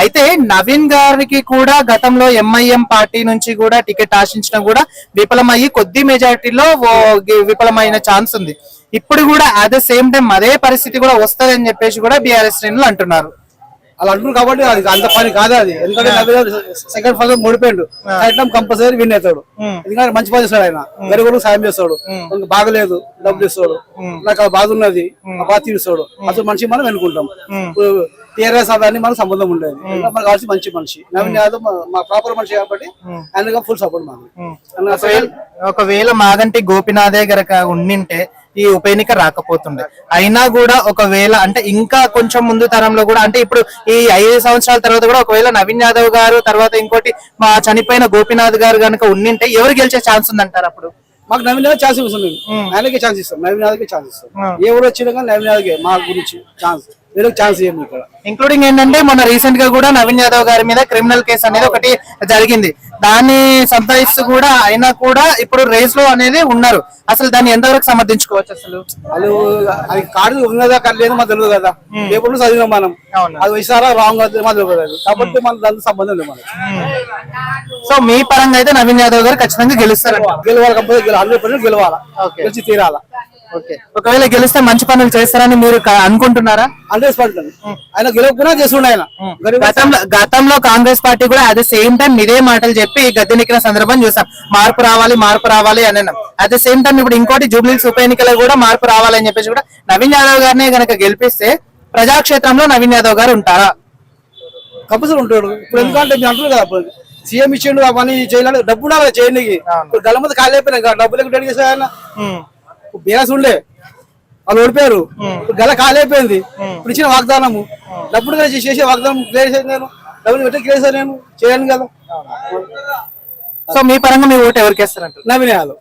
అయితే నవీన్ గారికి కూడా గతంలో ఎంఐఎం పార్టీ నుంచి కూడా టికెట్ ఆశించినా కూడా విఫలమయ్యి కొద్ది మెజారిటీలో విఫలమైన ఛాన్స్ ఉంది. ఇప్పుడు కూడా అట్ ద సేమ్ టైం అదే పరిస్థితి కూడా వస్తుంది అని చెప్పేసి కూడా బీఆర్ఎస్ శ్రేణులు అంటున్నారు. అలా అంటున్నారు కాబట్టి అది అంత పని కాదు. అది ఎందుకంటే సెకండ్ ఫస్ట్ ఓడిపోయాడు, కంపల్సరీ విన్ అవుతాడు. ఎందుకంటే మంచి పని చేస్తాడు, ఆయన గరీబులకు సాయం చేస్తాడు, బాగలేదు డబ్బులు ఇస్తాడు, నాకు బాధ ఉన్నది బాధ తీరుస్తాడు. అసలు మనిషి మనం ఎన్నుకుంటాం. టీఆర్ఎస్ అదాన్ని మనకు సంబంధం ఉండేది, మనకు కావాల్సి మంచి మనిషి నవీన్ యాదవ్ మా ప్రాపర్ మనిషి కాబట్టి ఆయనగా ఫుల్ సపోర్ట్ మాకు. ఒకవేళ మాగంటి గోపినాథే గనక ఉండింటే ఈ ఉప ఎన్నిక రాకపోతుండే. అయినా కూడా ఒకవేళ అంటే ఇంకా కొంచెం ముందు తరంలో కూడా అంటే ఇప్పుడు ఈ 5 సంవత్సరాల తర్వాత కూడా ఒకవేళ నవీన్ యాదవ్ గారు తర్వాత ఇంకోటి మా చనిపోయిన గోపినాథ్ గారు కనుక ఉండింటే ఎవరు గెలిచే ఛాన్స్ ఉందంటారు? అప్పుడు మాకు నవీన్ యాదవ్ ఛాన్స్ ఇస్తుంది, ఆయనకే ఛాన్స్ ఇస్తాం, నవీన్ యాదవ్కి ఛాన్స్ ఇస్తాం. ఎవరు వచ్చినా కానీ నవీన్ యాదవ్కి మా గురించి ఛాన్స్, వీళ్ళకి ఛాన్స్ ఇవ్వము ఇక్కడ. ఇంక్లూడింగ్ ఏంటంటే మొన్న రీసెంట్ గా కూడా నవీన్ యాదవ్ గారి మీద క్రిమినల్ కేసు అనేది ఒకటి జరిగింది. దాన్ని సంపాదిస్తూ కూడా అయినా కూడా ఇప్పుడు రేస్ లో అనేది ఉన్నారు. అసలు దాన్ని ఎంతవరకు సమర్థించుకోవచ్చు? అసలు వాళ్ళు అది కార్డు ఉన్నదా లేదు మాకు తెలియదు కదా, పేపర్లు చదివినాం మనం, అది విసారా రాంగ్ మాకు తెలియదు కాబట్టి మన దానికి సంబంధం లేదు మనకి. సో మీ పరంగా అయితే నవీన్ యాదవ్ గారు ఖచ్చితంగా గెలుస్తారు, గెలవాలి, కంపల్సరీ 100% గెలవాలా, గెలిచి తీరాలా. ఒకవేళ గెలిస్తే మంచి పనులు చేస్తారని మీరు అనుకుంటున్నారా? 100% ఆయన గెలవకుండా చేస్తుండే. ఆయన గతంలో కాంగ్రెస్ పార్టీ కూడా అట్ ద సేమ్ టైం ఇదే మాటలు చెప్పి గద్దెనెక్కిన సందర్భం చూసాం, మార్పు రావాలి మార్పు రావాలి అని. అట్ ద సేమ్ టైం ఇప్పుడు ఇంకోటి జూబ్లీహిల్స్ ఉప ఎన్నికలో కూడా మార్పు రావాలని చెప్పేసి కూడా నవీన్ యాదవ్ గారిని గనక గెలిపిస్తే ప్రజాక్షేత్రంలో నవీన్ యాదవ్ గారు ఉంటారా? కంపల్సరీ ఉంటాడు. ఇప్పుడు ఎందుకంటే మీరు అంటారు కదా, అప్పుడు సీఎం ఇచ్చిండు అవన్నీ చేయాలి, డబ్బు ఉండాలి చేయడానికి. గల మంది ఖాళీ అయిపోయినా డబ్బులు ఎక్కడ చేసే ఆయన బీఆర్ఎస్ ఉండే వాళ్ళు ఓడిపోయారు, గల ఖాళీ అయిపోయింది. ఇప్పుడు ఇచ్చిన వాగ్దానము డబ్బులు చేసే వాగ్దానం క్లియర్ చేశాను, నేను డబ్బులు పెట్టి క్లియర్ చేశాను, నేను చేయను కదా. సో మీ పరంగా మీ ఓటు ఎవరికి వేస్తారంటారు? నవీన్ యాదవ్.